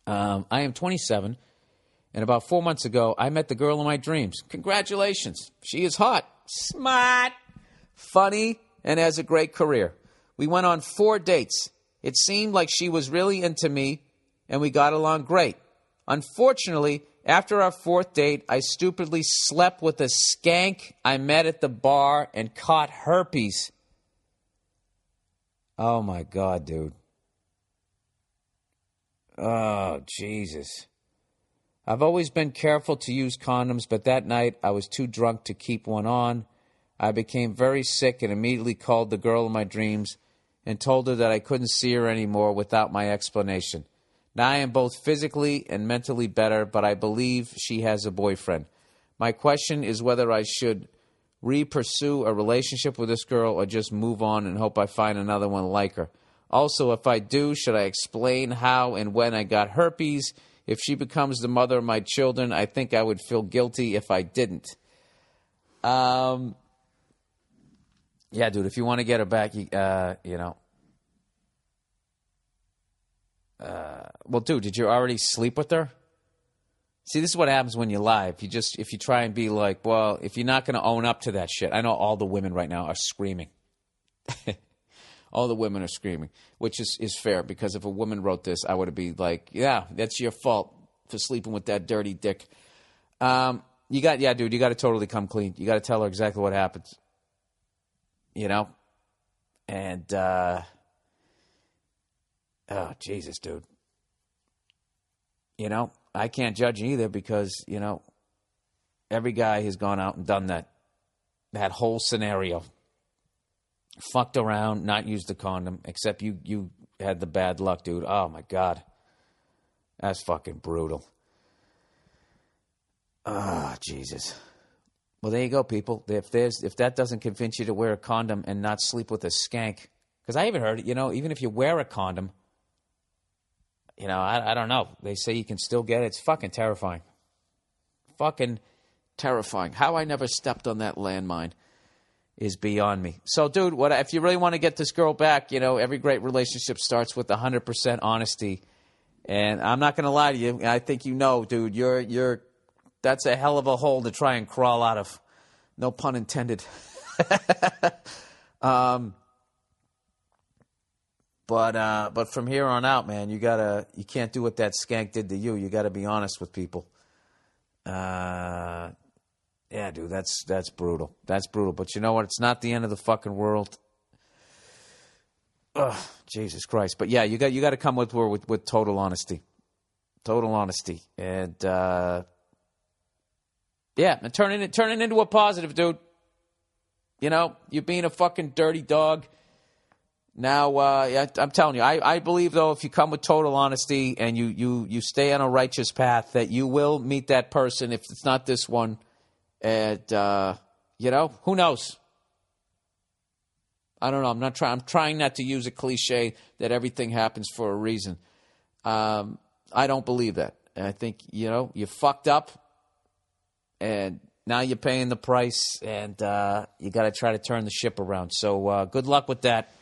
I am 27, and about 4 months ago, I met the girl of my dreams. Congratulations. She is hot, smart, funny, and has a great career. We went on 4 dates. It seemed like she was really into me, and we got along great. Unfortunately, after our 4th date, I stupidly slept with a skank I met at the bar and caught herpes. Oh, my God, dude. Oh, Jesus. I've always been careful to use condoms, but that night I was too drunk to keep one on. I became very sick and immediately called the girl of my dreams and told her that I couldn't see her anymore without my explanation. Now I am both physically and mentally better, but I believe she has a boyfriend. My question is whether I should re-pursue a relationship with this girl or just move on and hope I find another one like her. Also, if I do, should I explain how and when I got herpes? If she becomes the mother of my children, I think I would feel guilty if I didn't. Yeah, dude, if you want to get her back, well, dude, did you already sleep with her? See, this is what happens when you lie. If you try and be like, well, if you're not going to own up to that shit. I know all the women right now are screaming. All the women are screaming, which is fair, because if a woman wrote this, I would be like, yeah, that's your fault for sleeping with that dirty dick. Dude, you got to totally come clean. You got to tell her exactly what happens. You know? And, oh, Jesus, dude. You know, I can't judge either because, you know, every guy has gone out and done that whole scenario. Fucked around, not used the condom, except you had the bad luck, dude. Oh, my God. That's fucking brutal. Oh, Jesus. Well, there you go, people. If that doesn't convince you to wear a condom and not sleep with a skank, because I even heard, you know, even if you wear a condom, you know, I don't know. They say you can still get it. It's fucking terrifying. Fucking terrifying. How I never stepped on that landmine is beyond me. So, dude, if you really want to get this girl back, you know, every great relationship starts with 100% honesty. And I'm not going to lie to you. I think you know, dude, that's a hell of a hole to try and crawl out of. No pun intended. But from here on out, man, you can't do what that skank did to you. You got to be honest with people. Yeah, dude, that's brutal. That's brutal. But you know what? It's not the end of the fucking world. Ugh, Jesus Christ. But yeah, you got to come with her with total honesty. Total honesty. And yeah, and turn it into a positive, dude. You know, you're being a fucking dirty dog. Now, I'm telling you, I believe, though, if you come with total honesty and you stay on a righteous path, that you will meet that person, if it's not this one. And, you know, who knows? I don't know. I'm trying not to use a cliche that everything happens for a reason. I don't believe that. And I think, you know, you fucked up, and now you're paying the price, and you got to try to turn the ship around. So good luck with that.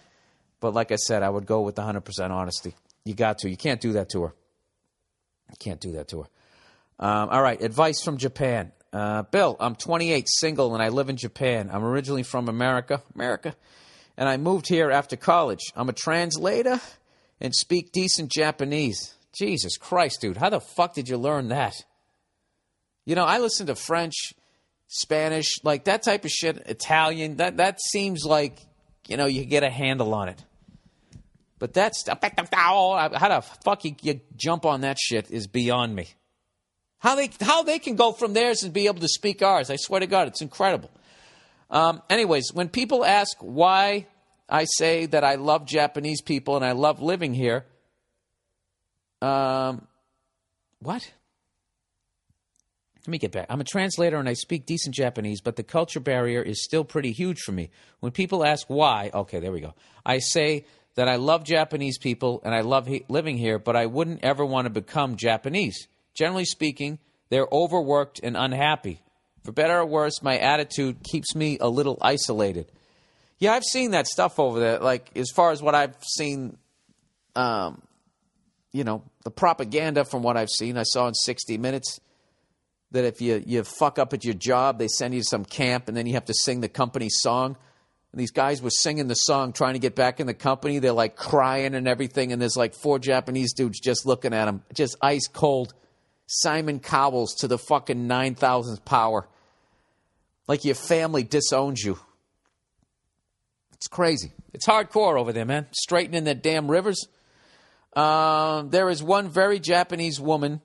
But like I said, I would go with 100% honesty. You got to. You can't do that to her. You can't do that to her. All right, advice from Japan. Bill, I'm 28, single, and I live in Japan. I'm originally from America, and I moved here after college. I'm a translator and speak decent Japanese. Jesus Christ, dude, how the fuck did you learn that? You know, I listen to French, Spanish, like that type of shit, Italian. That seems like, you know, you get a handle on it. But that's, how the fuck you jump on that shit is beyond me. How they can go from theirs and be able to speak ours, I swear to God, it's incredible. Anyways, when people ask why I say that I love Japanese people and I love living here, what? Let me get back. I'm a translator and I speak decent Japanese, but the culture barrier is still pretty huge for me. When people ask why, okay, there we go. I say that I love Japanese people and I love living here, but I wouldn't ever want to become Japanese. Generally speaking, they're overworked and unhappy. For better or worse, my attitude keeps me a little isolated. Yeah, I've seen that stuff over there. Like, as far as what I've seen, the propaganda from what I've seen, I saw in 60 Minutes, that if you fuck up at your job, they send you to some camp and then you have to sing the company song. And these guys were singing the song trying to get back in the company. They're like crying and everything. And there's like 4 Japanese dudes just looking at them, just ice cold. Simon Cowells to the fucking 9,000th power. Like your family disowns you. It's crazy. It's hardcore over there, man. Straightening their damn rivers. There is one very Japanese woman.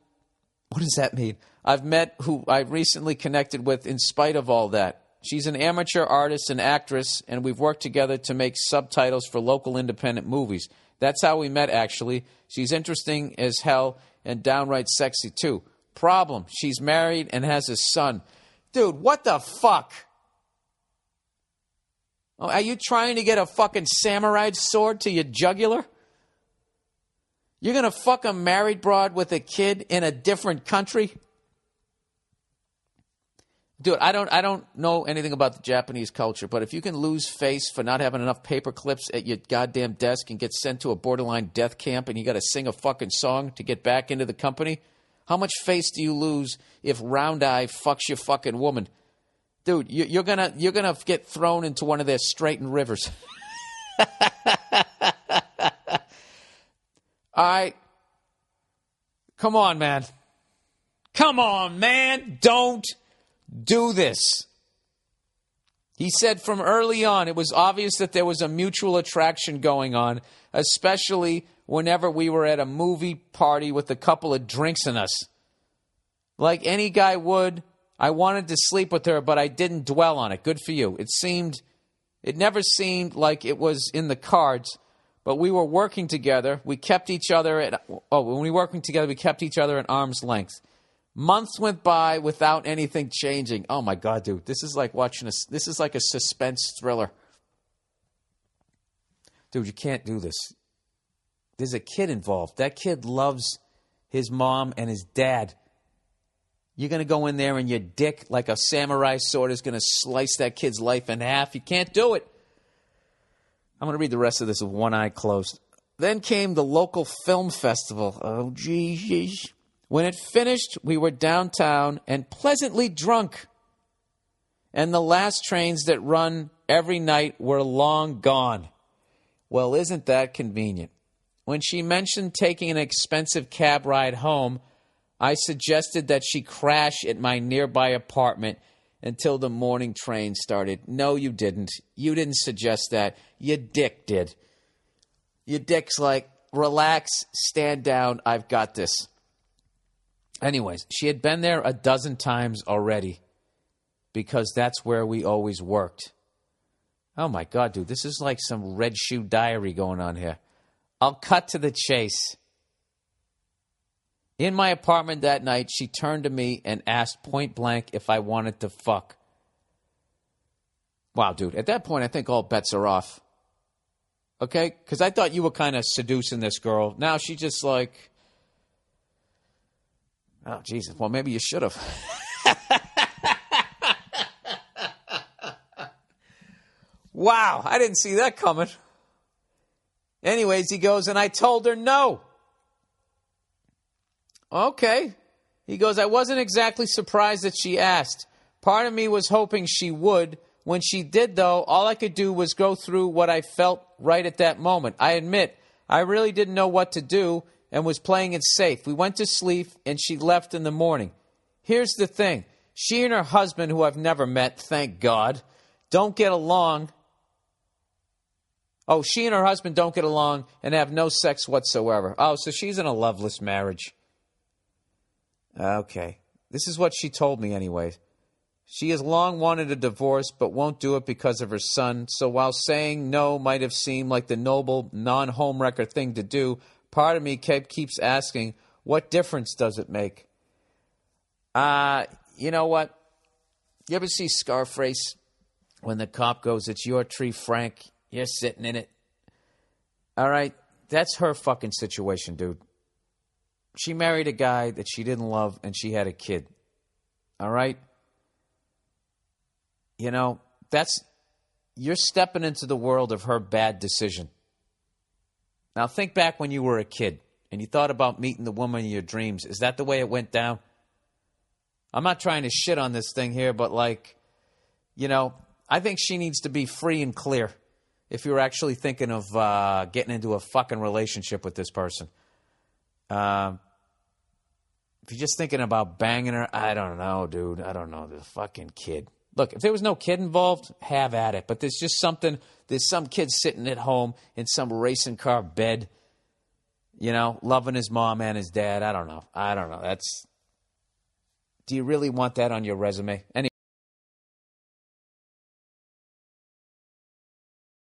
What does that mean? I've met who I recently connected with in spite of all that. She's an amateur artist and actress, and we've worked together to make subtitles for local independent movies. That's how we met, actually. She's interesting as hell and downright sexy, too. Problem, she's married and has a son. Dude, what the fuck? Oh, are you trying to get a fucking samurai sword to your jugular? You're going to fuck a married broad with a kid in a different country? Dude, I don't know anything about the Japanese culture, but if you can lose face for not having enough paper clips at your goddamn desk and get sent to a borderline death camp and you got to sing a fucking song to get back into the company, how much face do you lose if Round Eye fucks your fucking woman? Dude, you're gonna get thrown into one of their straightened rivers. All right. Come on, man. Come on, man. Don't do this. He said from early on, it was obvious that there was a mutual attraction going on, especially whenever we were at a movie party with a couple of drinks in us. Like any guy would, I wanted to sleep with her, but I didn't dwell on it. Good for you. It never seemed like it was in the cards, but we were working together. We kept each other when we were working together, we kept each other at arm's length. Months went by without anything changing. Oh my God, dude. This is like this is like a suspense thriller. Dude, you can't do this. There's a kid involved. That kid loves his mom and his dad. You're going to go in there and your dick, like a samurai sword, is going to slice that kid's life in half. You can't do it. I'm going to read the rest of this with one eye closed. Then came the local film festival. Oh, geez. When it finished, we were downtown and pleasantly drunk. And the last trains that run every night were long gone. Well, isn't that convenient? When she mentioned taking an expensive cab ride home, I suggested that she crash at my nearby apartment until the morning train started. No, you didn't. You didn't suggest that. Your dick did. Your dick's like, relax, stand down, I've got this. Anyways, she had been there a dozen times already because that's where we always worked. Oh, my God, dude. This is like some Red Shoe Diary going on here. I'll cut to the chase. In my apartment that night, she turned to me and asked point blank if I wanted to fuck. Wow, dude. At that point, I think all bets are off. Okay? Because I thought you were kind of seducing this girl. Now she's just like... Oh, Jesus. Well, maybe you should have. Wow. I didn't see that coming. Anyways, he goes, and I told her no. Okay. He goes, I wasn't exactly surprised that she asked. Part of me was hoping she would. When she did, though, all I could do was go through what I felt right at that moment. I admit, I really didn't know what to do and was playing it safe. We went to sleep, and she left in the morning. Here's the thing. She and her husband, who I've never met, thank God, don't get along. Oh, she and her husband don't get along and have no sex whatsoever. Oh, so she's in a loveless marriage. Okay. This is what she told me anyway. She has long wanted a divorce but won't do it because of her son. So while saying no might have seemed like the noble, non-homewrecker thing to do, part of me keeps asking, what difference does it make? You know what? You ever see Scarface when the cop goes, it's your tree, Frank. You're sitting in it. All right? That's her fucking situation, dude. She married a guy that she didn't love, and she had a kid. All right? You know, you're stepping into the world of her bad decision. Now, think back when you were a kid. and you thought about meeting the woman of your dreams, is that the way it went down? I'm not trying to shit on this thing here, but like, you know, I think she needs to be free and clear if you're actually thinking of getting into a fucking relationship with this person. If you're just thinking about banging her, I don't know, dude. I don't know. The fucking kid. Look, if there was no kid involved, have at it. But there's some kid sitting at home in some racing car bed, you know, loving his mom and his dad. I don't know. Do you really want that on your resume? Anyway.